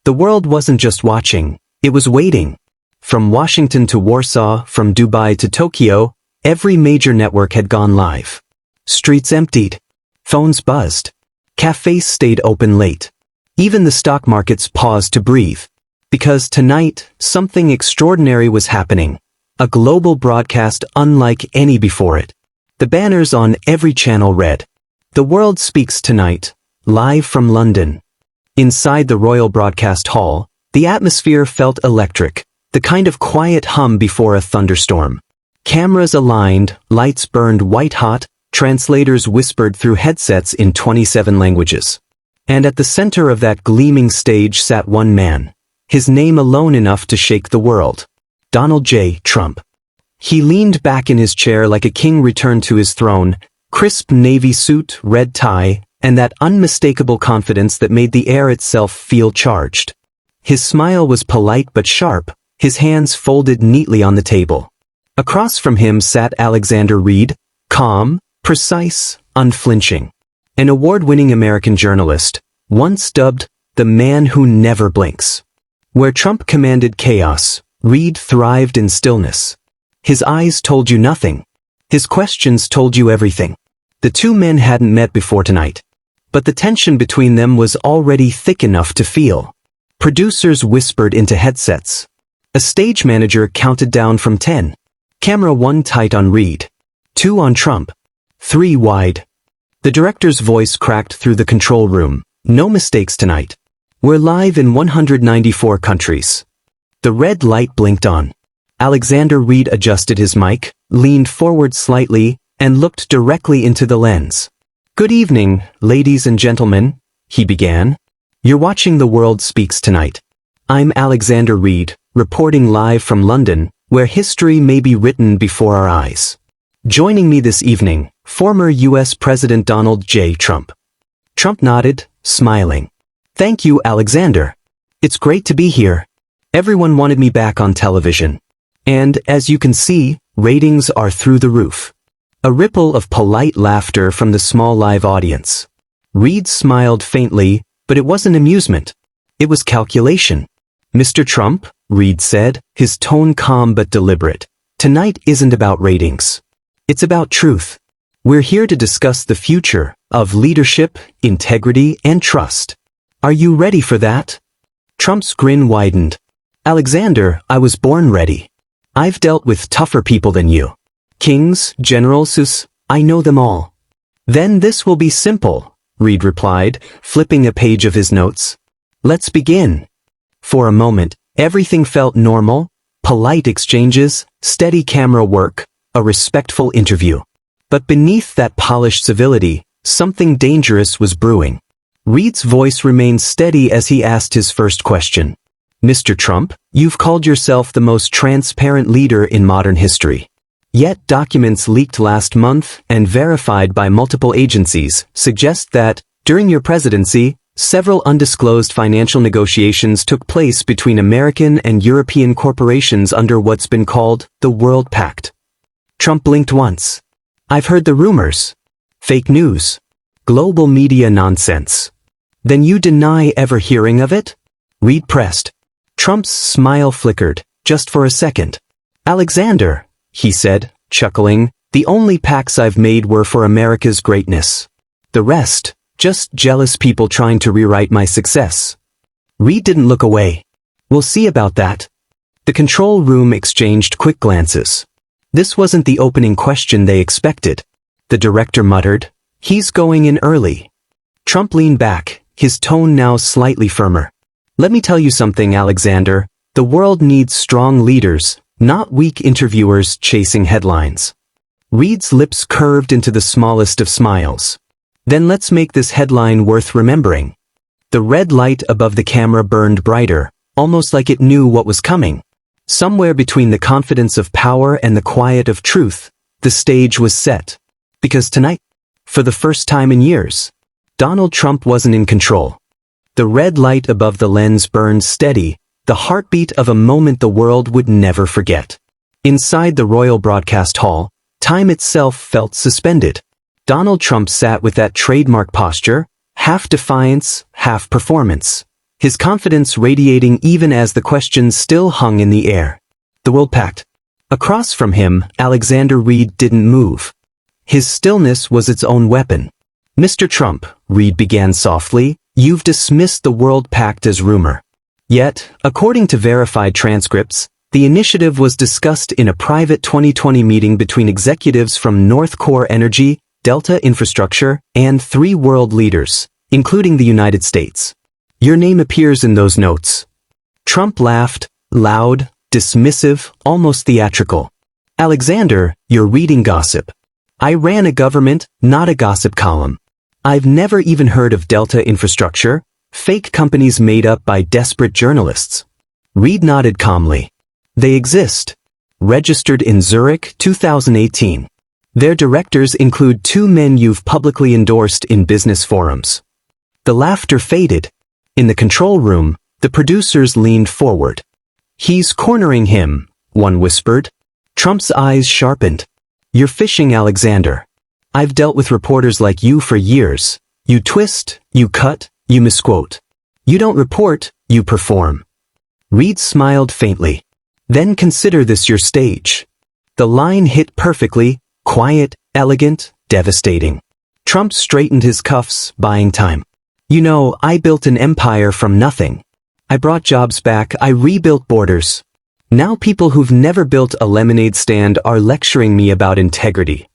The world wasn't just watching, it was waiting. From Washington to Warsaw, from Dubai to Tokyo, every major network had gone live. Streets emptied. Phones buzzed. Cafes stayed open late. Even the stock markets paused to breathe. Because tonight, something extraordinary was happening. A global broadcast unlike any before it. The banners on every channel read, "The World Speaks Tonight, live from London." Inside the Royal Broadcast Hall, the atmosphere felt electric, the kind of quiet hum before a thunderstorm. Cameras aligned, lights burned white-hot, translators whispered through headsets in 27 languages. And at the center of that gleaming stage sat one man, his name alone enough to shake the world. Donald J. Trump. He leaned back in his chair like a king returned to his throne, crisp navy suit, red tie, and that unmistakable confidence that made the air itself feel charged. His smile was polite but sharp, his hands folded neatly on the table. Across from him sat Alexander Reed, calm, precise, unflinching. An award-winning American journalist, once dubbed the man who never blinks. Where Trump commanded chaos, Reed thrived in stillness. His eyes told you nothing. His questions told you everything. The two men hadn't met before tonight. But the tension between them was already thick enough to feel. Producers whispered into headsets. A stage manager counted down from 10. Camera 1 tight on Reed. 2 on Trump. 3 wide. The director's voice cracked through the control room. No mistakes tonight. We're live in 194 countries. The red light blinked on. Alexander Reed adjusted his mic, leaned forward slightly, and looked directly into the lens. "Good evening, ladies and gentlemen," he began. "You're watching The World Speaks Tonight. I'm Alexander Reed, reporting live from London, where history may be written before our eyes. Joining me this evening, former U.S. President Donald J. Trump." Trump nodded, smiling. "Thank you, Alexander. It's great to be here. Everyone wanted me back on television. And, as you can see, ratings are through the roof." A ripple of polite laughter from the small live audience. Reed smiled faintly, but it wasn't amusement. It was calculation. "Mr. Trump," Reed said, his tone calm but deliberate, "tonight isn't about ratings. It's about truth. We're here to discuss the future of leadership, integrity, and trust. Are you ready for that?" Trump's grin widened. "Alexander, I was born ready. I've dealt with tougher people than you. Kings, generals, I know them all." "Then this will be simple," Reed replied, flipping a page of his notes. "Let's begin." For a moment, everything felt normal, polite exchanges, steady camera work, a respectful interview. But beneath that polished civility, something dangerous was brewing. Reed's voice remained steady as he asked his first question. "Mr. Trump, you've called yourself the most transparent leader in modern history. Yet documents leaked last month and verified by multiple agencies suggest that, during your presidency, several undisclosed financial negotiations took place between American and European corporations under what's been called the World Pact." Trump blinked once. "I've heard the rumors. Fake news. Global media nonsense." "Then you deny ever hearing of it?" Reed pressed. Trump's smile flickered, just for a second. "Alexander," he said, chuckling, "the only pacts I've made were for America's greatness. The rest, just jealous people trying to rewrite my success." Reed didn't look away. "We'll see about that." The control room exchanged quick glances. This wasn't the opening question they expected. The director muttered, "He's going in early." Trump leaned back, his tone now slightly firmer. "Let me tell you something, Alexander. The world needs strong leaders, not weak interviewers chasing headlines." Reed's lips curved into the smallest of smiles. "Then let's make this headline worth remembering." The red light above the camera burned brighter, almost like it knew what was coming. Somewhere between the confidence of power and the quiet of truth, the stage was set. Because tonight, for the first time in years, Donald Trump wasn't in control. The red light above the lens burned steady, the heartbeat of a moment the world would never forget. Inside the Royal Broadcast Hall, time itself felt suspended. Donald Trump sat with that trademark posture, half defiance, half performance. his confidence radiating even as the questions still hung in the air. The World Pact. Across from him, Alexander Reed didn't move. His stillness was its own weapon. Mr. Trump, Reed began softly, you've dismissed the World Pact as rumor. Yet, according to verified transcripts, the initiative was discussed in a private 2020 meeting between executives from North Core Energy, Delta Infrastructure, and 3 world leaders, including the United States. Your name appears in those notes. Trump laughed, loud, dismissive, almost theatrical. Alexander, you're reading gossip. I ran a government, not a gossip column. I've never even heard of Delta Infrastructure, fake companies made up by desperate journalists. Reed nodded calmly. They exist. Registered in Zurich, 2018. Their directors include 2 men you've publicly endorsed in business forums. The laughter faded. In the control room, the producers leaned forward. He's cornering him, one whispered. Trump's eyes sharpened. You're fishing, Alexander. I've dealt with reporters like you for years. You twist, you cut, you misquote. You don't report, you perform. Reed smiled faintly. Then consider this your stage. The line hit perfectly, quiet, elegant, devastating. Trump straightened his cuffs, buying time. You know, I built an empire from nothing. I brought jobs back, I rebuilt borders. Now people who've never built a lemonade stand are lecturing me about integrity.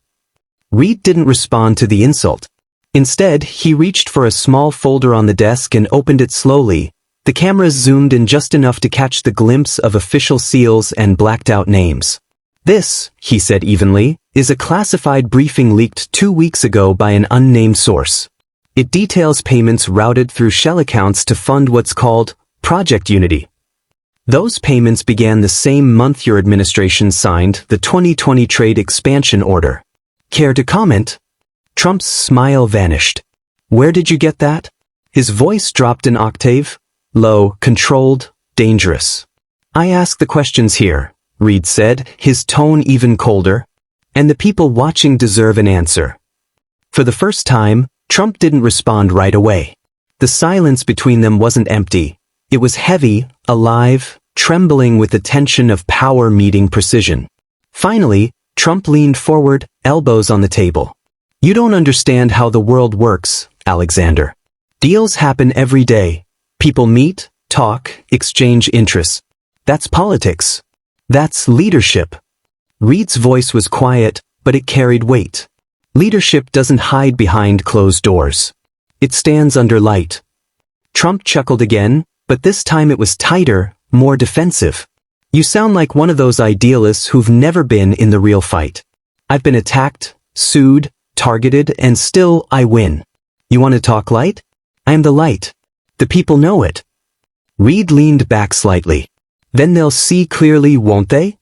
Reed didn't respond to the insult. Instead, he reached for a small folder on the desk and opened it slowly. The cameras zoomed in just enough to catch the glimpse of official seals and blacked-out names. This, he said evenly, is a classified briefing leaked 2 weeks ago by an unnamed source. It details payments routed through shell accounts to fund what's called Project Unity. Those payments began the same month your administration signed the 2020 Trade Expansion Order. Care to comment? Trump's smile vanished. Where did you get that? His voice dropped an octave. Low, controlled, dangerous. I ask the questions here, Reed said, his tone even colder. And the people watching deserve an answer. For the first time, Trump didn't respond right away. The silence between them wasn't empty. It was heavy, alive, trembling with the tension of power meeting precision. Finally, Trump leaned forward, elbows on the table. You don't understand how the world works, Alexander. Deals happen every day. People meet, talk, exchange interests. That's politics. That's leadership. Reed's voice was quiet, but it carried weight. Leadership doesn't hide behind closed doors. It stands under light. Trump chuckled again, but this time it was tighter, more defensive. You sound like one of those idealists who've never been in the real fight. I've been attacked, sued, targeted, and still I win. You want to talk light? I am the light. The people know it. Reed leaned back slightly. Then they'll see clearly, won't they?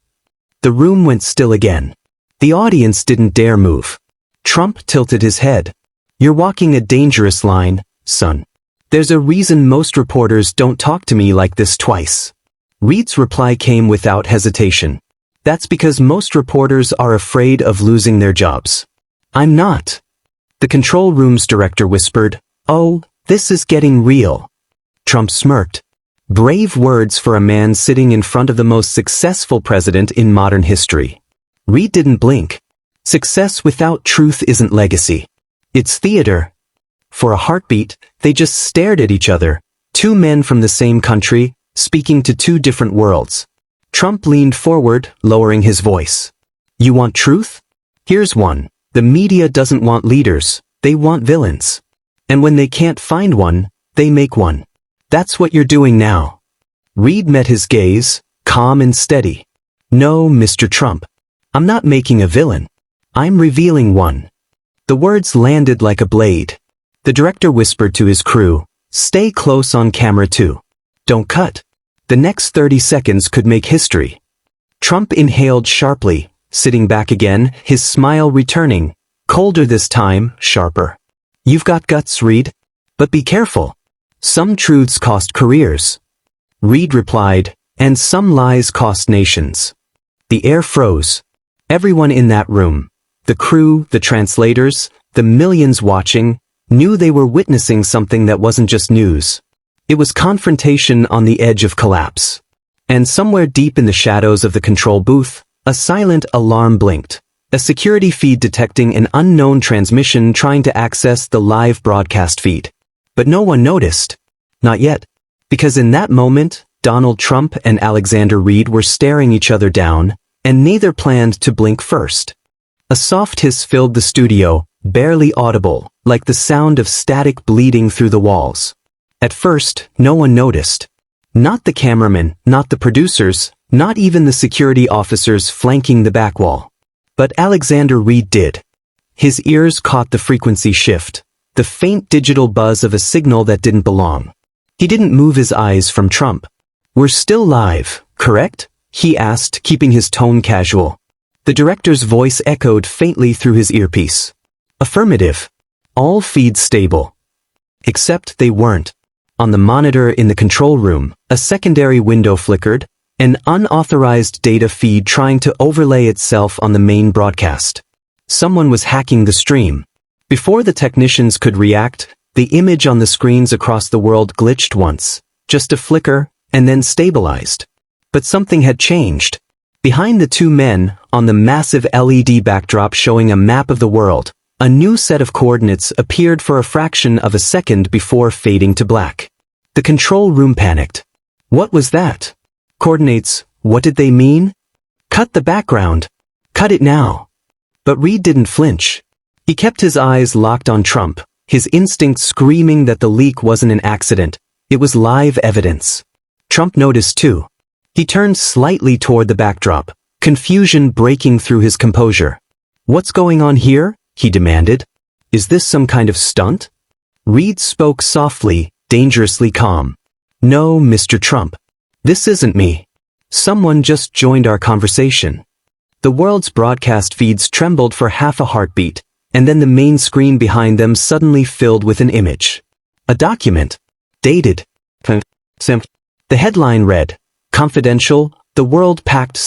The room went still again. The audience didn't dare move. Trump tilted his head. You're walking a dangerous line, son. There's a reason most reporters don't talk to me like this twice. Reed's reply came without hesitation. That's because most reporters are afraid of losing their jobs. I'm not. The control room's director whispered, Oh, this is getting real. Trump smirked. Brave words for a man sitting in front of the most successful president in modern history. Reed didn't blink. Success without truth isn't legacy. It's theater. For a heartbeat, they just stared at each other, 2 men from the same country, speaking to 2 different worlds. Trump leaned forward, lowering his voice. You want truth? Here's one. The media doesn't want leaders, they want villains. And when they can't find one, they make one. That's what you're doing now. Reed met his gaze, calm and steady. No, Mr. Trump. I'm not making a villain. I'm revealing one. The words landed like a blade. The director whispered to his crew, Stay close on camera too. Don't cut. The next 30 seconds could make history. Trump inhaled sharply, sitting back again, his smile returning, colder this time, sharper. You've got guts, Reed. But be careful. Some truths cost careers. Reed replied, and some lies cost nations. The air froze. Everyone in that room, the crew, the translators, the millions watching, knew they were witnessing something that wasn't just news. It was confrontation on the edge of collapse. And somewhere deep in the shadows of the control booth, a silent alarm blinked. A security feed detecting an unknown transmission trying to access the live broadcast feed. But no one noticed. Not yet. Because in that moment, Donald Trump and Alexander Reed were staring each other down, and neither planned to blink first. A soft hiss filled the studio, barely audible, like the sound of static bleeding through the walls. At first, no one noticed. Not the cameraman, not the producers, not even the security officers flanking the back wall. But Alexander Reed did. His ears caught the frequency shift, the faint digital buzz of a signal that didn't belong. He didn't move his eyes from Trump. "We're still live, correct?" he asked, keeping his tone casual. The director's voice echoed faintly through his earpiece. "Affirmative. All feeds stable." Except they weren't. On the monitor in the control room, a secondary window flickered, an unauthorized data feed trying to overlay itself on the main broadcast. Someone was hacking the stream. Before the technicians could react, the image on the screens across the world glitched once, just a flicker, and then stabilized. But something had changed. Behind the two men, on the massive LED backdrop showing a map of the world, a new set of coordinates appeared for a fraction of a second before fading to black. The control room panicked. What was that? Coordinates, what did they mean? Cut the background. Cut it now. But Reed didn't flinch. He kept his eyes locked on Trump, his instinct screaming that the leak wasn't an accident. It was live evidence. Trump noticed too. He turned slightly toward the backdrop, confusion breaking through his composure. "What's going on here?" he demanded. "Is this some kind of stunt?" Reed spoke softly, dangerously calm. "No, Mr. Trump. This isn't me. Someone just joined our conversation." The world's broadcast feeds trembled for half a heartbeat, and then the main screen behind them suddenly filled with an image. A document. Dated. The headline read, "Confidential, the World Pact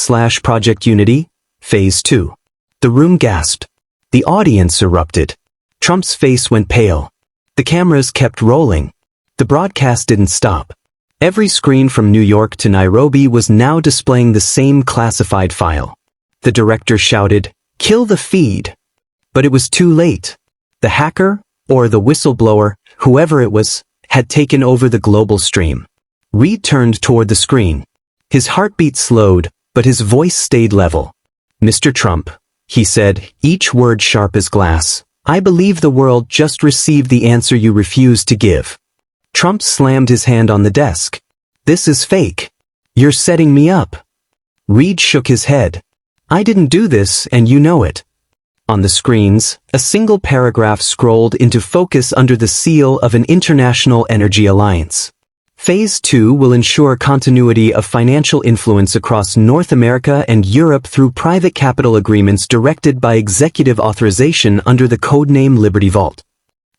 / Project Unity, Phase 2. The room gasped. The audience erupted. Trump's face went pale. The cameras kept rolling. The broadcast didn't stop. Every screen from New York to Nairobi was now displaying the same classified file. The director shouted, "Kill the feed!" But it was too late. The hacker, or the whistleblower, whoever it was, had taken over the global stream. Reed turned toward the screen. His heartbeat slowed, but his voice stayed level. "Mr. Trump," he said, each word sharp as glass, "I believe the world just received the answer you refused to give." Trump slammed his hand on the desk. "This is fake. You're setting me up." Reed shook his head. "I didn't do this, and you know it." On the screens, a single paragraph scrolled into focus under the seal of an international energy alliance. Phase 2 will ensure continuity of financial influence across North America and Europe through private capital agreements directed by executive authorization under the codename Liberty Vault.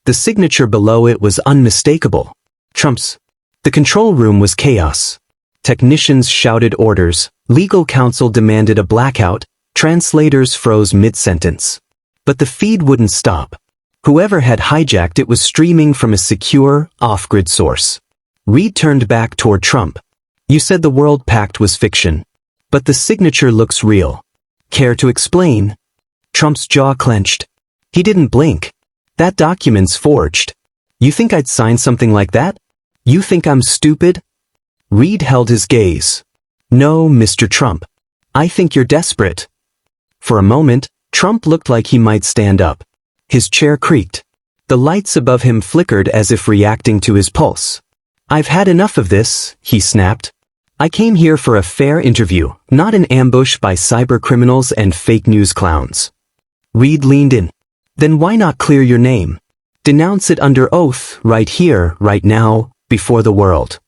The signature below it was unmistakable. Trump's. The control room was chaos. Technicians shouted orders, legal counsel demanded a blackout, translators froze mid-sentence. But the feed wouldn't stop. Whoever had hijacked it was streaming from a secure, off-grid source. Reed turned back toward Trump. "You said the World Pact was fiction. But the signature looks real. Care to explain?" Trump's jaw clenched. He didn't blink. "That document's forged. You think I'd sign something like that? You think I'm stupid?" Reed held his gaze. "No, Mr. Trump. I think you're desperate." For a moment, Trump looked like he might stand up. His chair creaked. The lights above him flickered as if reacting to his pulse. "I've had enough of this," he snapped. "I came here for a fair interview, not an ambush by cyber criminals and fake news clowns." Reed leaned in. "Then why not clear your name? Denounce it under oath, right here, right now, before the world."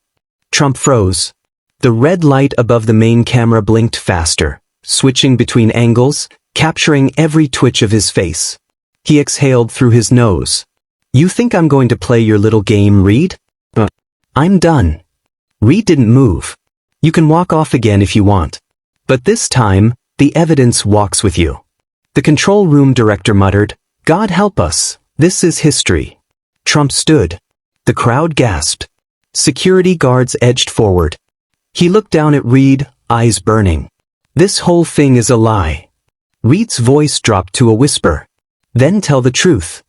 Trump froze. The red light above the main camera blinked faster, switching between angles, capturing every twitch of his face. He exhaled through his nose. "You think I'm going to play your little game, Reed? I'm done." Reed didn't move. "You can walk off again if you want. But this time, the evidence walks with you." The control room director muttered, "God help us, this is history." Trump stood. The crowd gasped. Security guards edged forward. He looked down at Reed, eyes burning. This whole thing is a lie. Reed's voice dropped to a whisper. Then tell the truth.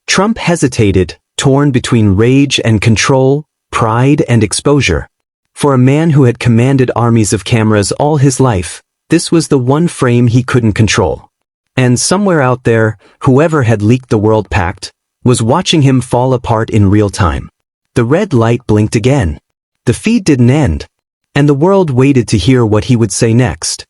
Trump hesitated, torn between rage and control, pride and exposure. For a man who had commanded armies of cameras all his life, this was the one frame he couldn't control. And somewhere out there, whoever had leaked the World Pact was watching him fall apart in real time. The red light blinked again. The feed didn't end, and the world waited to hear what he would say next.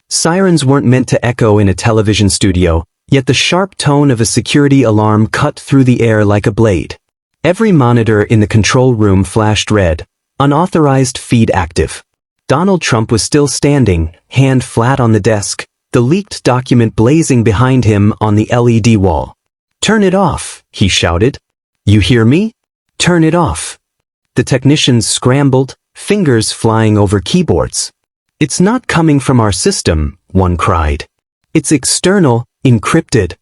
Sirens weren't meant to echo in a television studio, yet the sharp tone of a security alarm cut through the air like a blade. Every monitor in the control room flashed red, unauthorized feed active. Donald Trump was still standing, hand flat on the desk, the leaked document blazing behind him on the LED wall. "Turn it off," he shouted. "You hear me? Turn it off." The technicians scrambled, fingers flying over keyboards. "It's not coming from our system," one cried. "It's external, encrypted."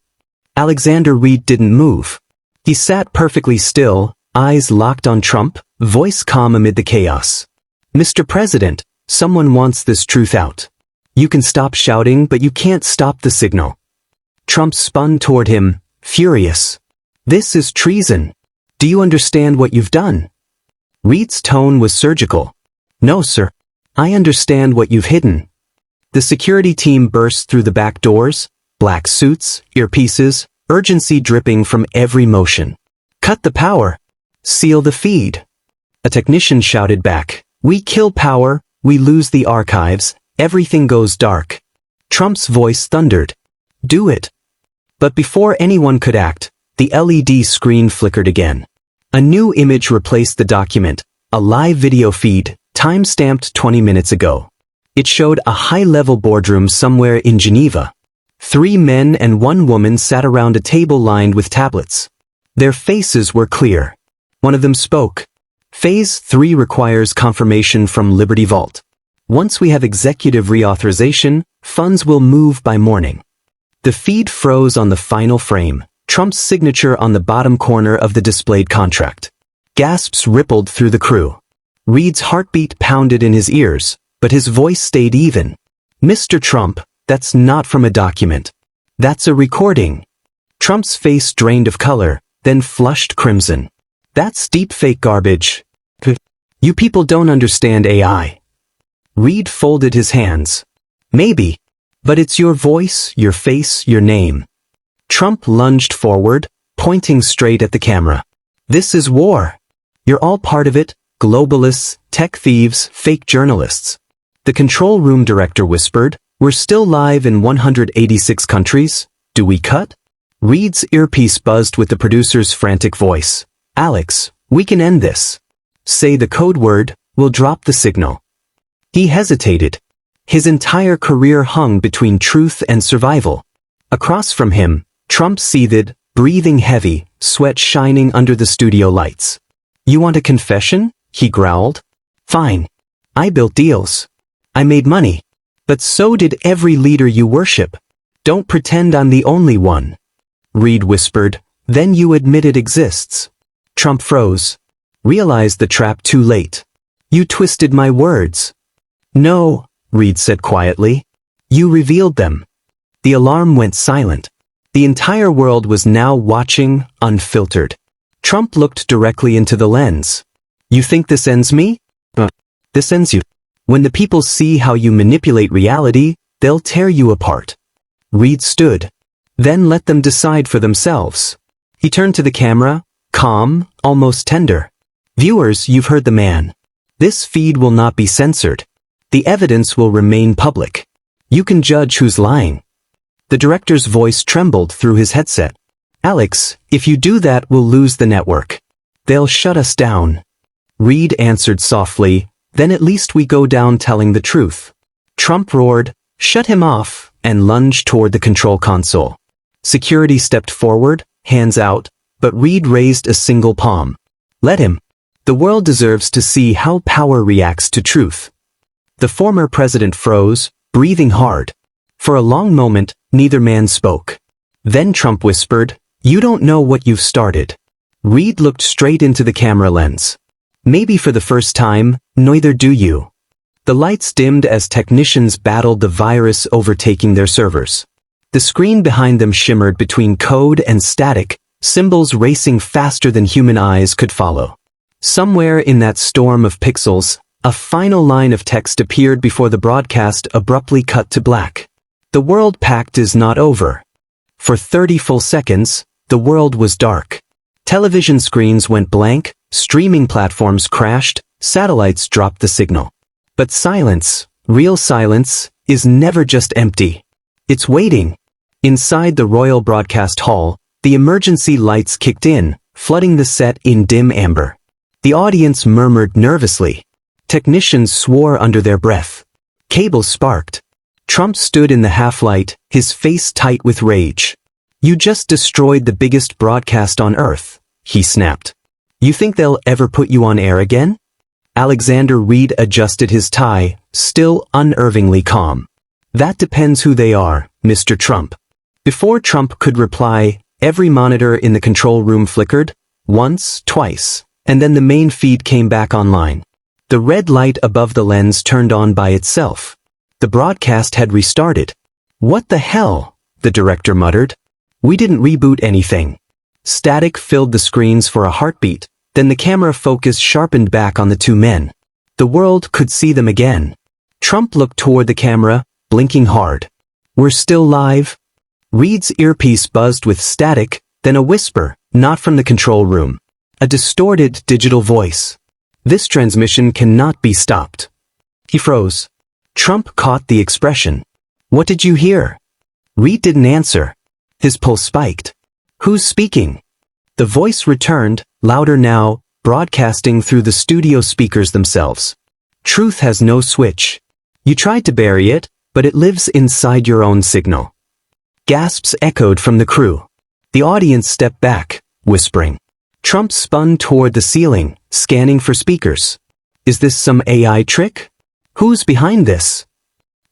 Alexander Reed didn't move. He sat perfectly still, eyes locked on Trump, voice calm amid the chaos. "Mr. President, someone wants this truth out. You can stop shouting, but you can't stop the signal." Trump spun toward him, furious. "This is treason. Do you understand what you've done?" Reed's tone was surgical. "No, sir. I understand what you've hidden." The security team burst through the back doors, black suits, earpieces, urgency dripping from every motion. "Cut the power. Seal the feed." A technician shouted back, "We kill power, we lose the archives, everything goes dark." Trump's voice thundered, "Do it." But before anyone could act, the LED screen flickered again. A new image replaced the document, a live video feed, time-stamped 20 minutes ago. It showed a high-level boardroom somewhere in Geneva. 3 men and 1 woman sat around a table lined with tablets. Their faces were clear. One of them spoke. "Phase 3 requires confirmation from Liberty Vault. Once we have executive reauthorization, funds will move by morning." The feed froze on the final frame, Trump's signature on the bottom corner of the displayed contract. Gasps rippled through the crew. Reed's heartbeat pounded in his ears, but his voice stayed even. "Mr. Trump, that's not from a document. That's a recording." Trump's face drained of color, then flushed crimson. "That's deepfake garbage. You people don't understand AI." Reed folded his hands. "Maybe, but it's your voice, your face, your name." Trump lunged forward, pointing straight at the camera. "This is war. You're all part of it, globalists, tech thieves, fake journalists." The control room director whispered, "We're still live in 186 countries. Do we cut?" Reed's earpiece buzzed with the producer's frantic voice. "Alex, we can end this. Say the code word, we'll drop the signal." He hesitated. His entire career hung between truth and survival. Across from him, Trump seethed, breathing heavy, sweat shining under the studio lights. "You want a confession?" he growled. "Fine. I built deals. I made money. But so did every leader you worship. Don't pretend I'm the only one." Reed whispered, "Then you admit it exists." Trump froze. Realized the trap too late. "You twisted my words." "No," Reed said quietly. "You revealed them." The alarm went silent. The entire world was now watching, unfiltered. Trump looked directly into the lens. "You think this ends me? This ends you. When the people see how you manipulate reality, they'll tear you apart." Reed stood. "Then let them decide for themselves." He turned to the camera, calm, almost tender. "Viewers, you've heard the man. This feed will not be censored. The evidence will remain public. You can judge who's lying." The director's voice trembled through his headset. "Alex, if you do that, we'll lose the network. They'll shut us down." Reed answered softly, "Then at least we go down telling the truth." Trump roared, "Shut him off," and lunged toward the control console. Security stepped forward, hands out, but Reed raised a single palm. "Let him. The world deserves to see how power reacts to truth." The former president froze, breathing hard. For a long moment, neither man spoke. Then Trump whispered, "You don't know what you've started." Reed looked straight into the camera lens. Maybe for the first time, neither do you. The lights dimmed as technicians battled the virus overtaking their servers. The screen behind them shimmered between code and static, symbols racing faster than human eyes could follow. Somewhere in that storm of pixels, a final line of text appeared before the broadcast abruptly cut to black. The World Pact is not over. For 30 full seconds, the world was dark. Television screens went blank, streaming platforms crashed, satellites dropped the signal. But silence, real silence, is never just empty. It's waiting. Inside the Royal Broadcast Hall, the emergency lights kicked in, flooding the set in dim amber. The audience murmured nervously. Technicians swore under their breath. Cables sparked. Trump stood in the half-light, his face tight with rage. "You just destroyed the biggest broadcast on Earth," he snapped. "You think they'll ever put you on air again?" Alexander Reed adjusted his tie, still unnervingly calm. "That depends who they are, Mr. Trump." Before Trump could reply, every monitor in the control room flickered, once, twice, and then the main feed came back online. The red light above the lens turned on by itself. The broadcast had restarted. "What the hell?" the director muttered. "We didn't reboot anything." Static filled the screens for a heartbeat, then the camera focus sharpened back on the two men. The world could see them again. Trump looked toward the camera, blinking hard. "We're still live?" Reed's earpiece buzzed with static, then a whisper, not from the control room. A distorted digital voice. "This transmission cannot be stopped." He froze. Trump caught the expression. "What did you hear?" Reed didn't answer. His pulse spiked. "Who's speaking?" The voice returned, louder now, broadcasting through the studio speakers themselves. "Truth has no switch. You tried to bury it, but it lives inside your own signal." Gasps echoed from the crew. The audience stepped back, whispering. Trump spun toward the ceiling, scanning for speakers. "Is this some AI trick? Who's behind this?"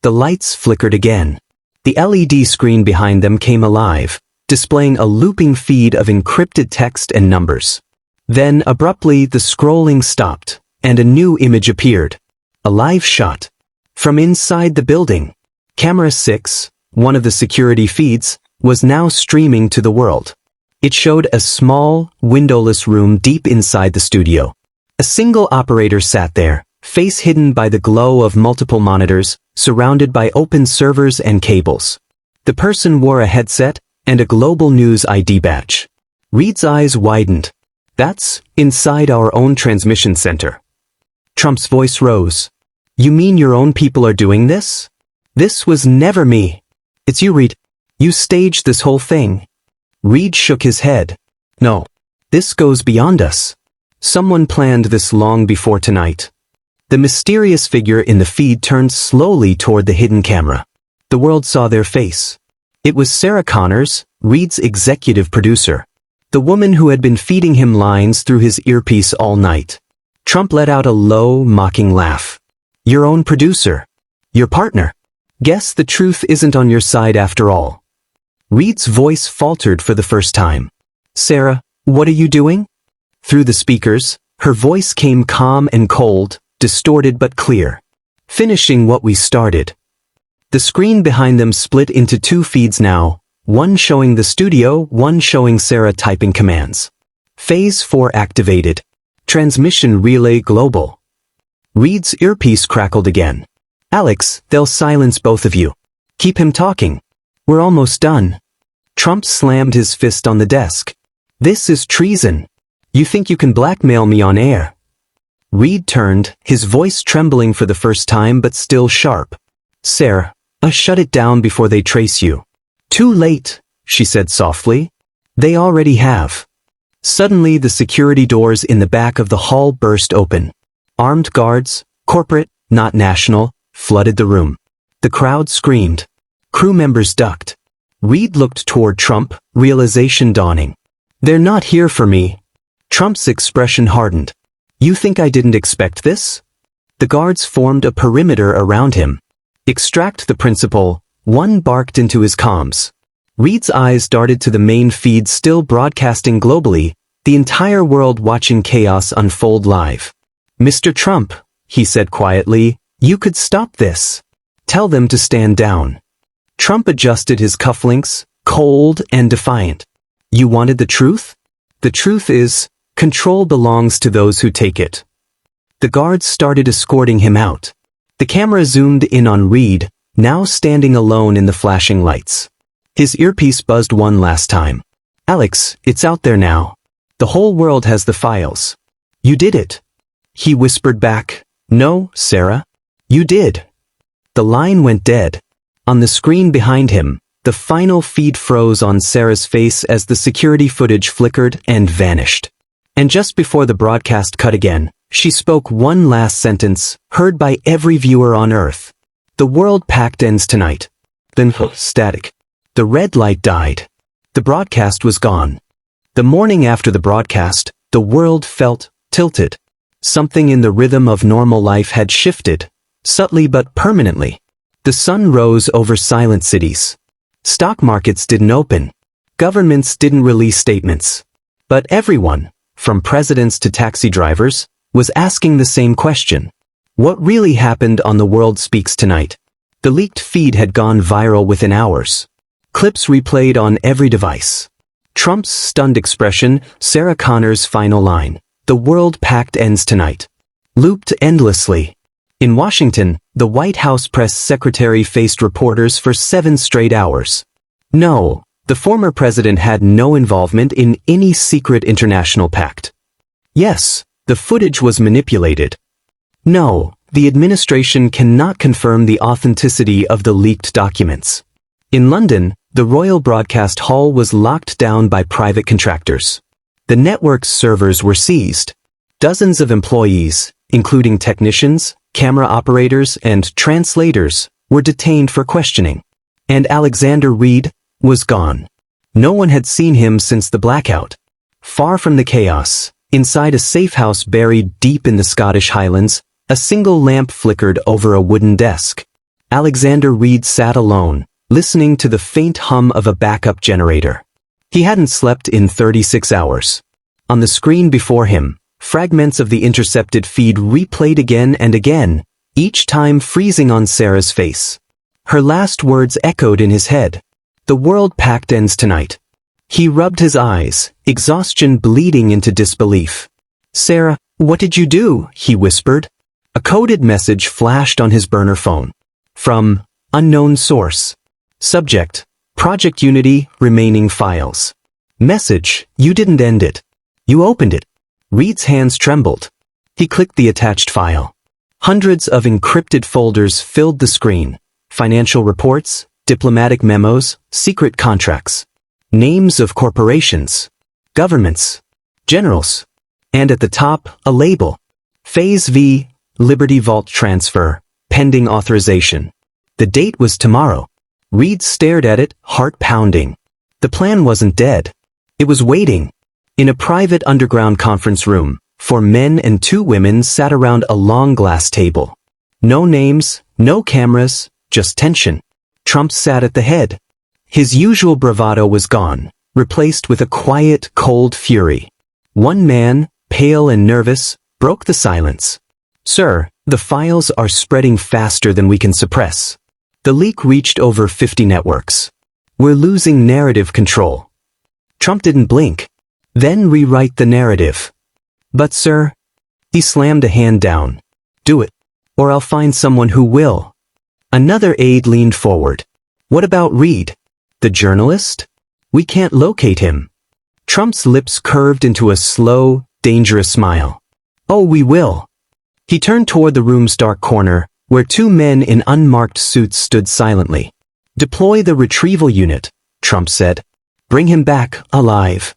The lights flickered again. The LED screen behind them came alive, displaying a looping feed of encrypted text and numbers. Then, abruptly, the scrolling stopped, and a new image appeared. A live shot. From inside the building. Camera 6, one of the security feeds, was now streaming to the world. It showed a small, windowless room deep inside the studio. A single operator sat there, face hidden by the glow of multiple monitors, surrounded by open servers and cables. The person wore a headset and a global news ID badge. Reed's eyes widened. "That's inside our own transmission center." Trump's voice rose. "You mean your own people are doing this?" "This was never me." "It's you, Reed. You staged this whole thing." Reed shook his head. "No. This goes beyond us. Someone planned this long before tonight." The mysterious figure in the feed turned slowly toward the hidden camera. The world saw their face. It was Sarah Connors, Reed's executive producer. The woman who had been feeding him lines through his earpiece all night. Trump let out a low, mocking laugh. "Your own producer. Your partner. Guess the truth isn't on your side after all." Reed's voice faltered for the first time. "Sarah, what are you doing?" Through the speakers, her voice came calm and cold, distorted but clear. "Finishing what we started." The screen behind them split into two feeds now, one showing the studio, one showing Sarah typing commands. Phase 4 activated. Transmission relay global. Reed's earpiece crackled again. "Alex, they'll silence both of you. Keep him talking. We're almost done." Trump slammed his fist on the desk. "This is treason. You think you can blackmail me on air?" Reed turned, his voice trembling for the first time but still sharp. "Sarah, shut it down before they trace you." "Too late," she said softly. "They already have." Suddenly the security doors in the back of the hall burst open. Armed guards, corporate, not national, flooded the room. The crowd screamed. Crew members ducked. Reed looked toward Trump, realization dawning. "They're not here for me." Trump's expression hardened. "You think I didn't expect this?" The guards formed a perimeter around him. "Extract the principal," one barked into his comms. Reed's eyes darted to the main feed still broadcasting globally, the entire world watching chaos unfold live. "Mr. Trump," he said quietly, "you could stop this. Tell them to stand down." Trump adjusted his cufflinks, cold and defiant. "You wanted the truth? The truth is, control belongs to those who take it." The guards started escorting him out. The camera zoomed in on Reed, now standing alone in the flashing lights. His earpiece buzzed one last time. "Alex, it's out there now. The whole world has the files. You did it." He whispered back, "No, Sarah. You did." The line went dead. On the screen behind him, the final feed froze on Sarah's face as the security footage flickered and vanished. And just before the broadcast cut again, she spoke one last sentence, heard by every viewer on Earth. "The world pact ends tonight." Then, static. The red light died. The broadcast was gone. The morning after the broadcast, the world felt tilted. Something in the rhythm of normal life had shifted, subtly but permanently. The sun rose over silent cities. Stock markets didn't open. Governments didn't release statements. But everyone, from presidents to taxi drivers, was asking the same question. What really happened on The World Speaks Tonight? The leaked feed had gone viral within hours. Clips replayed on every device. Trump's stunned expression, Sarah Connor's final line, "The world pact ends tonight," looped endlessly. In Washington, the White House press secretary faced reporters for 7 straight hours. No, the former president had no involvement in any secret international pact. Yes, the footage was manipulated. No, the administration cannot confirm the authenticity of the leaked documents. In London, the Royal Broadcast Hall was locked down by private contractors. The network's servers were seized. Dozens of employees, including technicians, camera operators, and translators, were detained for questioning. And Alexander Reed was gone. No one had seen him since the blackout. Far from the chaos, inside a safe house buried deep in the Scottish Highlands, a single lamp flickered over a wooden desk. Alexander Reed sat alone, listening to the faint hum of a backup generator. He hadn't slept in 36 hours. On the screen before him, fragments of the intercepted feed replayed again and again, each time freezing on Sarah's face. Her last words echoed in his head. "The world pact ends tonight." He rubbed his eyes, exhaustion bleeding into disbelief. "Sarah, what did you do?" he whispered. A coded message flashed on his burner phone. From unknown source. Subject: Project Unity, remaining files. Message: You didn't end it. You opened it. Reed's hands trembled. He clicked the attached file. Hundreds of encrypted folders filled the screen. Financial reports, diplomatic memos, secret contracts. Names of corporations, governments, generals. And at the top, a label. Phase V, Liberty Vault transfer, pending authorization. The date was tomorrow. Reed stared at it, heart pounding. The plan wasn't dead. It was waiting. In a private underground conference room, 4 men and 2 women sat around a long glass table. No names, no cameras, just tension. Trump sat at the head. His usual bravado was gone, replaced with a quiet, cold fury. One man, pale and nervous, broke the silence. "Sir, the files are spreading faster than we can suppress. The leak reached over 50 networks. We're losing narrative control." Trump didn't blink. "Then rewrite the narrative." "But sir," he slammed a hand down. "Do it, or I'll find someone who will." Another aide leaned forward. "What about Reed? The journalist? We can't locate him." Trump's lips curved into a slow, dangerous smile. "Oh, we will." He turned toward the room's dark corner, where 2 men in unmarked suits stood silently. "Deploy the retrieval unit," Trump said. "Bring him back, alive."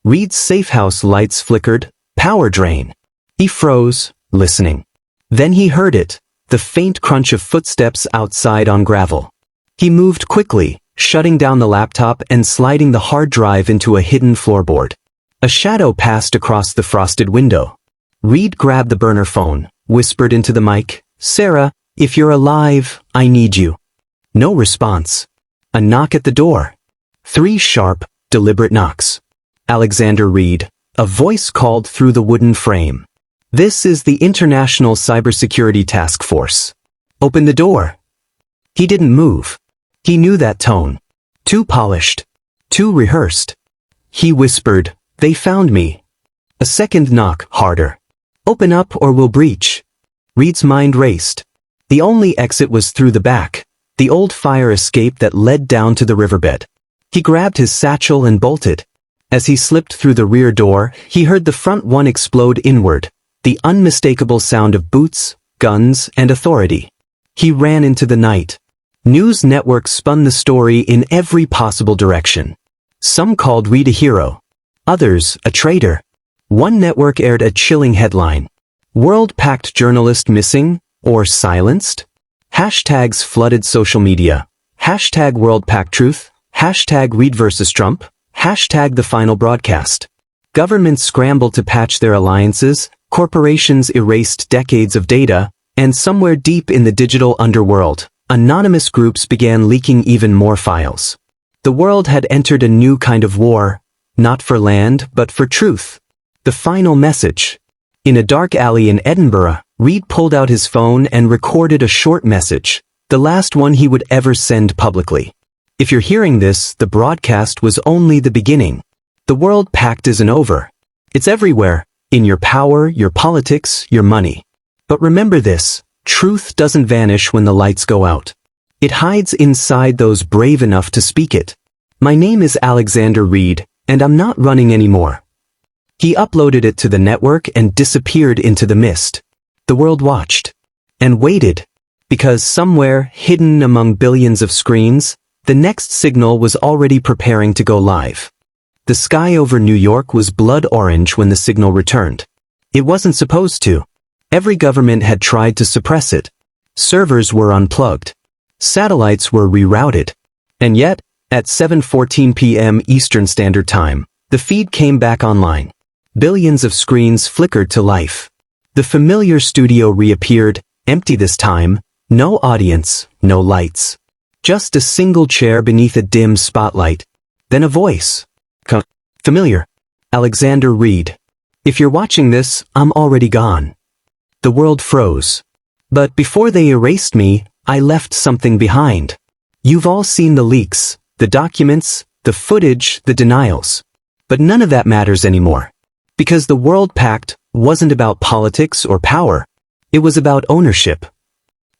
Reed's safehouse lights flickered, power drain. He froze, listening. Then he heard it, the faint crunch of footsteps outside on gravel. He moved quickly, shutting down the laptop and sliding the hard drive into a hidden floorboard. A shadow passed across the frosted window. Reed grabbed the burner phone, whispered into the mic, "Sarah, if you're alive, I need you." No response. A knock at the door. 3 sharp, deliberate knocks. "Alexander Reed," a voice called through the wooden frame. This is the International Cybersecurity Task Force. Open the door. He didn't move. He knew that tone. Too polished. Too rehearsed. He whispered, "They found me." A second knock, harder. "Open up or we'll breach." Reed's mind raced. The only exit was through the back, the old fire escape that led down to the riverbed. He grabbed his satchel and bolted. As he slipped through the rear door, he heard the front one explode inward, the unmistakable sound of boots, guns, and authority. He ran into the night. News networks spun the story in every possible direction. Some called Reed a hero. Others, a traitor. One network aired a chilling headline. World Pact journalist missing, or silenced? Hashtags flooded social media. Hashtag World Pact truth. Hashtag Reed versus Trump. Hashtag the final broadcast. Governments scrambled to patch their alliances, corporations erased decades of data, and somewhere deep in the digital underworld, anonymous groups began leaking even more files. The world had entered a new kind of war, not for land but for truth. The final message. In a dark alley in Edinburgh, Reed pulled out his phone and recorded a short message, the last one he would ever send publicly. If you're hearing this, the broadcast was only the beginning. The World Pact isn't over. It's everywhere, in your power, your politics, your money. But remember this, truth doesn't vanish when the lights go out. It hides inside those brave enough to speak it. My name is Alexander Reed, and I'm not running anymore. He uploaded it to the network and disappeared into the mist. The world watched. And waited. Because somewhere, hidden among billions of screens, the next signal was already preparing to go live. The sky over New York was blood orange when the signal returned. It wasn't supposed to. Every government had tried to suppress it. Servers were unplugged. Satellites were rerouted. And yet, at 7:14 p.m. Eastern Standard Time, the feed came back online. Billions of screens flickered to life. The familiar studio reappeared, empty this time, no audience, no lights. Just a single chair beneath a dim spotlight. Then a voice. Familiar. Alexander Reed. If you're watching this, I'm already gone. The world froze. But before they erased me, I left something behind. You've all seen the leaks, the documents, the footage, the denials. But none of that matters anymore. Because the World Pact wasn't about politics or power. It was about ownership.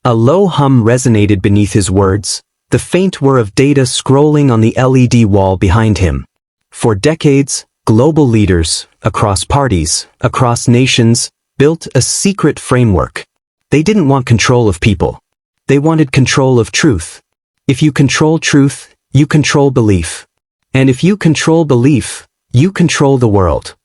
A low hum resonated beneath his words, the faint whir of data scrolling on the LED wall behind him. For decades, global leaders, across parties, across nations, built a secret framework. They didn't want control of people. They wanted control of truth. If you control truth, you control belief. And if you control belief, you control the world.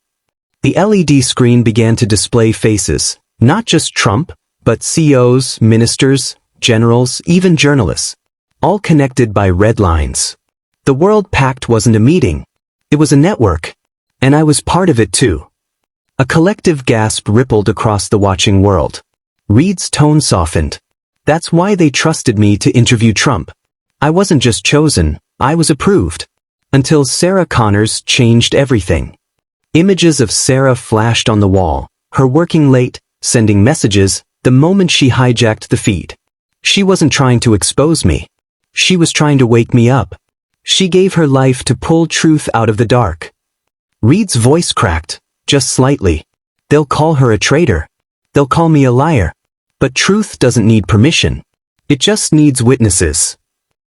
The LED screen began to display faces, not just Trump, but CEOs, ministers, generals, even journalists. All connected by red lines. The World Pact wasn't a meeting. It was a network. And I was part of it too. A collective gasp rippled across the watching world. Reed's tone softened. That's why they trusted me to interview Trump. I wasn't just chosen, I was approved. Until Sarah Connors changed everything. Images of Sarah flashed on the wall, her working late, sending messages, the moment she hijacked the feed. She wasn't trying to expose me. She was trying to wake me up. She gave her life to pull truth out of the dark. Reed's voice cracked, just slightly. They'll call her a traitor. They'll call me a liar. But truth doesn't need permission. It just needs witnesses.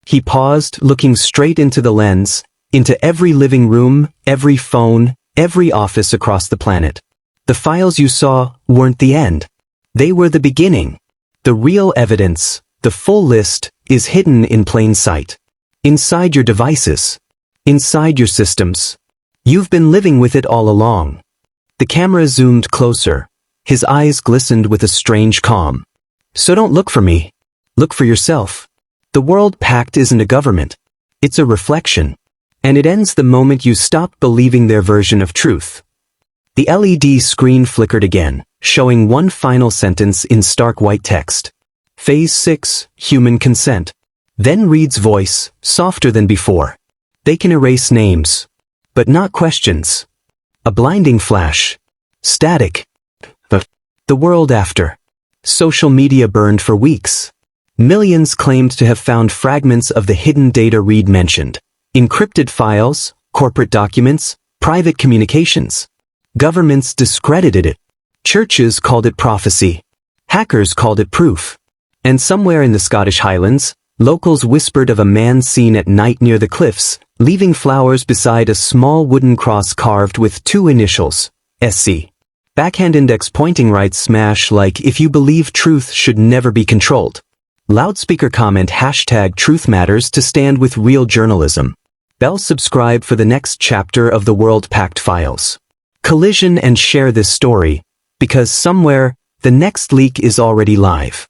He paused, looking straight into the lens, into every living room, every phone, every office across the planet. The files you saw weren't the end. They were the beginning. The real evidence, the full list, is hidden in plain sight. Inside your devices. Inside your systems. You've been living with it all along. The camera zoomed closer. His eyes glistened with a strange calm. So don't look for me. Look for yourself. The World Pact isn't a government. It's a reflection. And it ends the moment you stop believing their version of truth. The LED screen flickered again, showing one final sentence in stark white text. Phase 6, human consent. Then Reed's voice, softer than before. They can erase names. But not questions. A blinding flash. Static. The world after. Social media burned for weeks. Millions claimed to have found fragments of the hidden data Reed mentioned. Encrypted files, corporate documents, private communications. Governments discredited it. Churches called it prophecy. Hackers called it proof. And somewhere in the Scottish Highlands, locals whispered of a man seen at night near the cliffs, leaving flowers beside a small wooden cross carved with 2 initials, SC. Backhand index pointing right smash like if you believe truth should never be controlled. Loudspeaker comment #Truth Matters to stand with real journalism. Bell subscribe for the next chapter of the World Pact files. Collision and share this story, because somewhere, the next leak is already live.